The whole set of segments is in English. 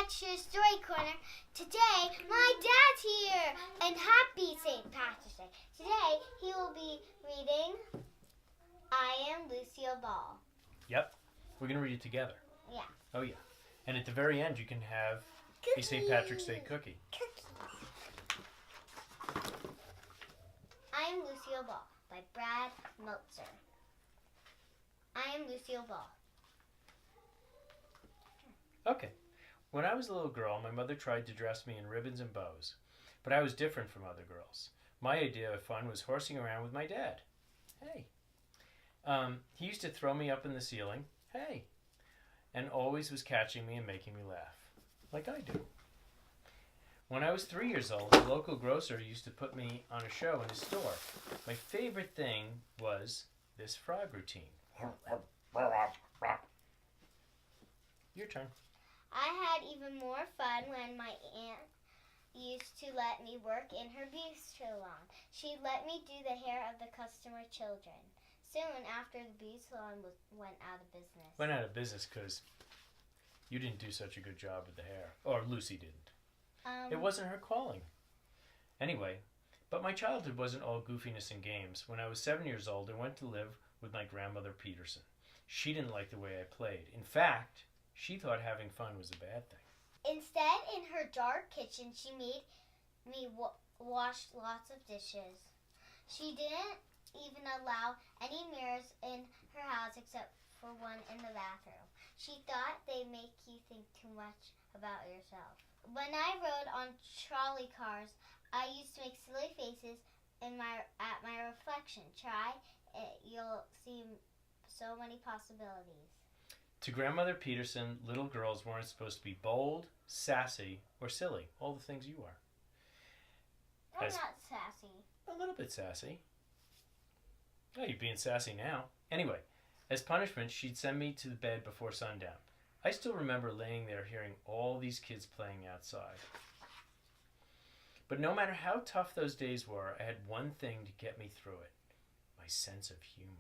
back to your story corner. Today, my dad's here, and happy St. Patrick's Day. Today, he will be reading Am Lucille Ball. Yep, we're going to read it together. Yeah. Oh, yeah. And at the very end, you can have a St. Patrick's Day cookie. Am Lucille Ball by Brad Meltzer. Am Lucille Ball. Okay. When I was a little girl, my mother tried to dress me in ribbons and bows, but I was different from other girls. My idea of fun was horsing around with my dad. Hey. He used to throw me up in the ceiling. Hey. And always was catching me and making me laugh, like I do. When I was 3 years old, the local grocer used to put me on a show in his store. My favorite thing was this frog routine. Your turn. I had even more fun when my aunt used to let me work in her beauty salon. She'd let me do the hair of the customer children. Soon after, the beauty salon went out of business. Went out of business because you didn't do such a good job with the hair. Or Lucy didn't. It wasn't her calling. Anyway, but my childhood wasn't all goofiness and games. When I was 7 years old, I went to live with my grandmother Peterson. She didn't like the way I played. In fact, she thought having fun was a bad thing. Instead, in her dark kitchen, she made me wash lots of dishes. She didn't even allow any mirrors in her house except for one in the bathroom. She thought they make you think too much about yourself. When I rode on trolley cars, I used to make silly faces at my reflection. Try it, you'll see so many possibilities. To Grandmother Peterson, little girls weren't supposed to be bold, sassy, or silly. All the things you are. I'm not sassy. A little bit sassy. Oh, you're being sassy now. Anyway, as punishment, she'd send me to the bed before sundown. I still remember laying there hearing all these kids playing outside. But no matter how tough those days were, I had one thing to get me through it. My sense of humor.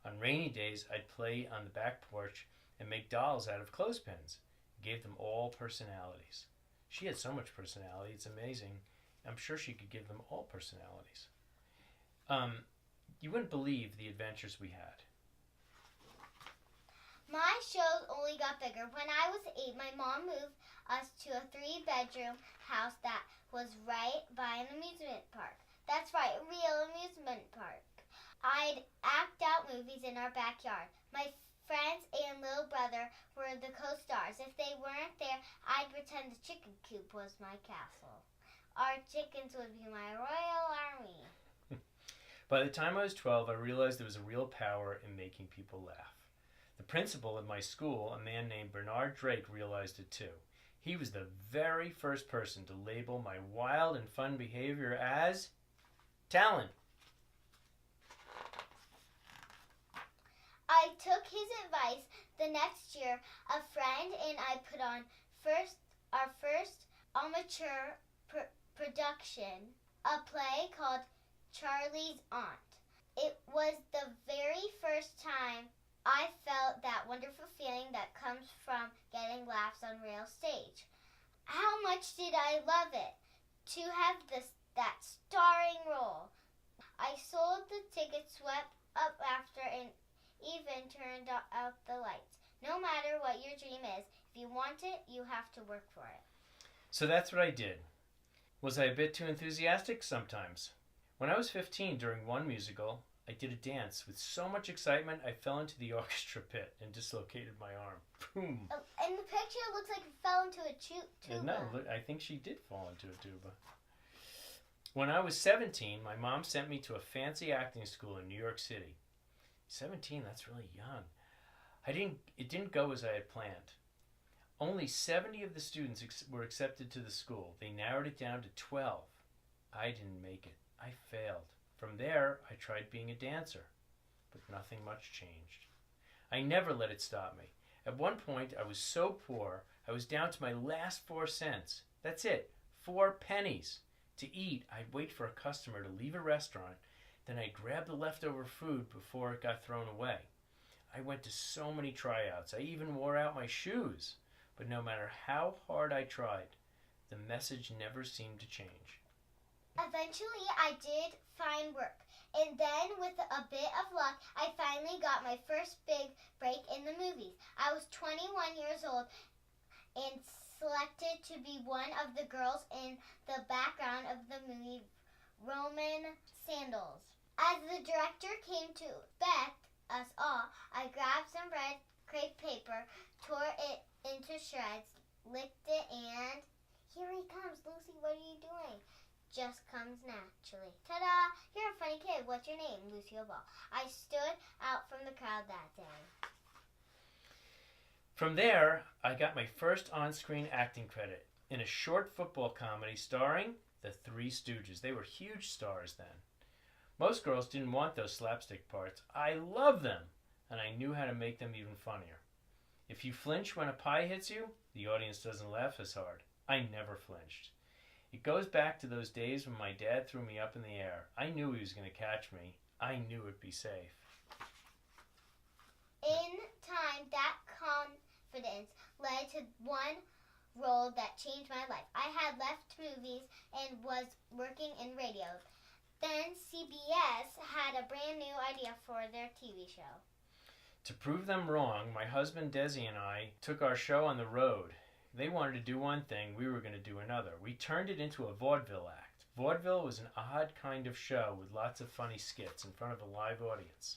On rainy days, I'd play on the back porch and make dolls out of clothespins. Gave them all personalities. She had so much personality, it's amazing. I'm sure she could give them all personalities. You wouldn't believe the adventures we had. My shows only got bigger. When I was 8, my mom moved us to a 3-bedroom house that was right by an amusement park. That's right, a real amusement park. I'd act out movies in our backyard. My friends and little brother were the co-stars. If they weren't there, I'd pretend the chicken coop was my castle. Our chickens would be my royal army. By the time I was 12, I realized there was a real power in making people laugh. The principal at my school, a man named Bernard Drake, realized it too. He was the very first person to label my wild and fun behavior as talent. I took his advice. The next year, a friend and I put on our first amateur production, a play called Charlie's Aunt. It was the very first time I felt that wonderful feeling that comes from getting laughs on real stage. How much did I love it to have that starring role. I sold the tickets, swept up after, and even turned out the lights. No matter what your dream is, if you want it, you have to work for it. So that's what I did. Was I a bit too enthusiastic? Sometimes. When I was 15, during one musical, I did a dance. With so much excitement, I fell into the orchestra pit and dislocated my arm. Boom! In the picture, it looks like it fell into a tuba. No, I think she did fall into a tuba. When I was 17, my mom sent me to a fancy acting school in New York City. 17, that's really young. It didn't go as I had planned. Only 70 of the students were accepted to the school. They narrowed it down to 12. I didn't make it. I failed. From there, I tried being a dancer, but nothing much changed. I never let it stop me. At one point, I was so poor, I was down to my last 4 cents. That's it, 4 pennies. To eat, I'd wait for a customer to leave a restaurant, then I'd grab the leftover food before it got thrown away. I went to so many tryouts. I even wore out my shoes. but no matter how hard I tried, the message never seemed to change. Eventually, I did find work, and then with a bit of luck, I finally got my first big break in the movies. I was 21 years old and selected to be one of the girls in the background of the movie Roman Sandals. As the director came to inspect us all, I grabbed some red crepe paper, tore it into shreds, licked it, and here he comes. Lucy, what are you doing? Just comes naturally. Ta-da! You're a funny kid. What's your name? Lucille Ball. I stood out from the crowd that day. From there, I got my first on-screen acting credit in a short football comedy starring the Three Stooges. They were huge stars then. Most girls didn't want those slapstick parts. I loved them, and I knew how to make them even funnier. If you flinch when a pie hits you, the audience doesn't laugh as hard. I never flinched. It goes back to those days when my dad threw me up in the air. I knew he was going to catch me. I knew it'd be safe. In time, that confidence led to one role that changed my life. I had left movies and was working in radio. Then CBS had a brand new idea for their TV show. To prove them wrong, my husband Desi and I took our show on the road. They wanted to do one thing, we were going to do another. We turned it into a vaudeville act. Vaudeville was an odd kind of show with lots of funny skits in front of a live audience.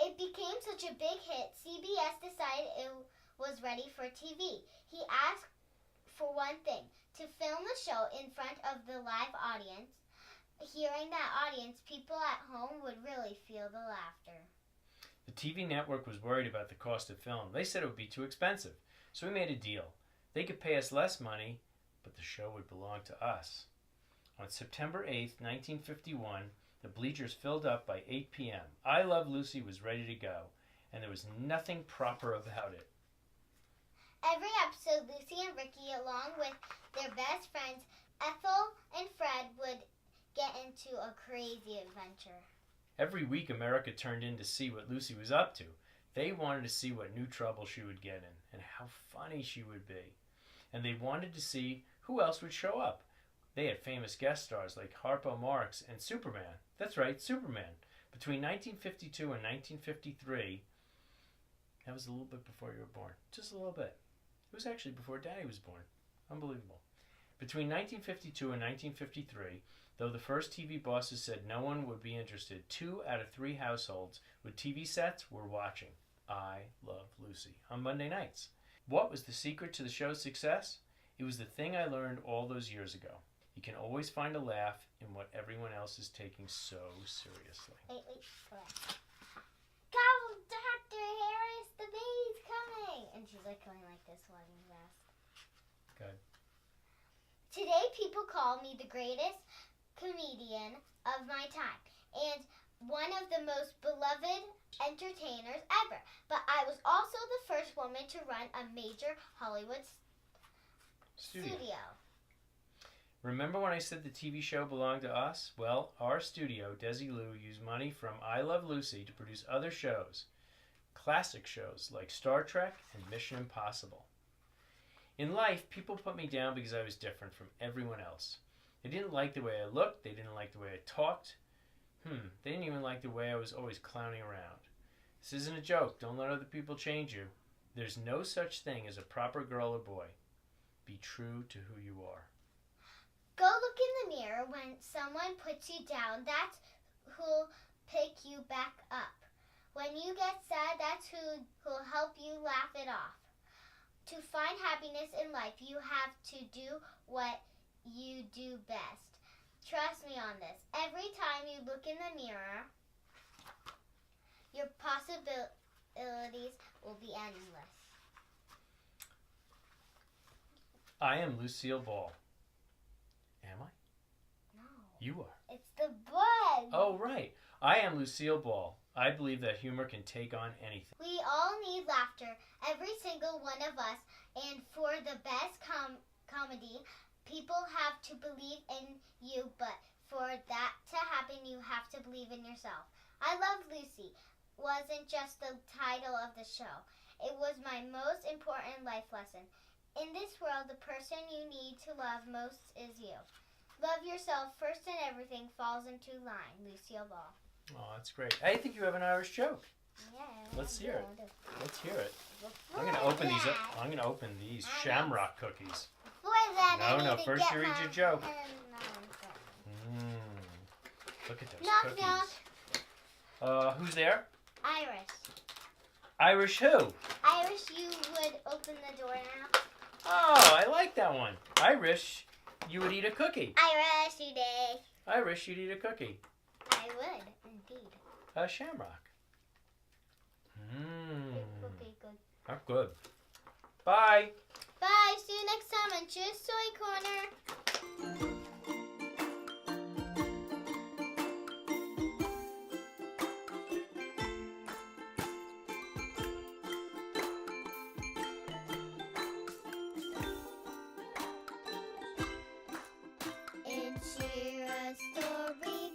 It became such a big hit, CBS decided it was ready for TV. He asked for one thing, to film the show in front of the live audience. Hearing that audience, people at home would really feel the laughter. The TV network was worried about the cost of film. They said it would be too expensive, so we made a deal. They could pay us less money, but the show would belong to us. On September 8th, 1951, the bleachers filled up by 8 p.m. I Love Lucy was ready to go, and there was nothing proper about it. Every episode, Lucy and Ricky, along with their best friends, Ethel and Fred, would get into a crazy adventure. Every week, America turned in to see what Lucy was up to. They wanted to see what new trouble she would get in and how funny she would be. And they wanted to see who else would show up. They had famous guest stars like Harpo Marx and Superman. That's right, Superman. Between 1952 and 1953, that was a little bit before you were born. Just a little bit. It was actually before Daddy was born. Unbelievable. Between 1952 and 1953, though the first TV bosses said no one would be interested, 2 out of 3 households with TV sets were watching I Love Lucy on Monday nights. What was the secret to the show's success? It was the thing I learned all those years ago. You can always find a laugh in what everyone else is taking so seriously. Wait, go back. Go, Dr. Harris, the baby's coming! And she's like going like this, walking fast. Good. Today, people call me the greatest comedian of my time and one of the most beloved entertainers ever. But I was also the first woman to run a major Hollywood studio. Remember when I said the TV show belonged to us? Well, our studio, Desi Lou, used money from I Love Lucy to produce other shows. Classic shows like Star Trek and Mission Impossible. In life, people put me down because I was different from everyone else. They didn't like the way I looked. They didn't like the way I talked. They didn't even like the way I was always clowning around. This isn't a joke. Don't let other people change you. There's no such thing as a proper girl or boy. Be true to who you are. Go look in the mirror when someone puts you down. That's who'll pick you back up. When you get sad, that's who'll help you laugh it off. To find happiness in life, you have to do what you do best. Trust me on this. Every time you look in the mirror, your possibilities will be endless. I am Lucille Ball. Am I? No. You are. It's the bug. Oh, right. I am Lucille Ball. I believe that humor can take on anything. We all need laughter, every single one of us, and for the best comedy, people have to believe in you, but for that to happen, you have to believe in yourself. I Love Lucy wasn't just the title of the show. It was my most important life lesson. In this world, the person you need to love most is you. Love yourself first and everything falls into line. Lucille Ball. Oh, that's great. I think you have an Irish joke. Yeah. Let's hear it. Let's hear it. Before I'm gonna open these. that- I'm gonna open these Shamrock cookies. Before that, I No, need to first get you read my your joke. pen. Look at those Knock, cookies. knock. Who's there? Iris. Irish who? Iris, you would open the door now. Oh, I like that one. Irish, you would eat a cookie. Iris, you did. Irish, you'd eat a cookie. I would, indeed. A shamrock. Cookie, good. That's good. Bye. Bye. See you next time on Cheers Toy Corner. In Shira's story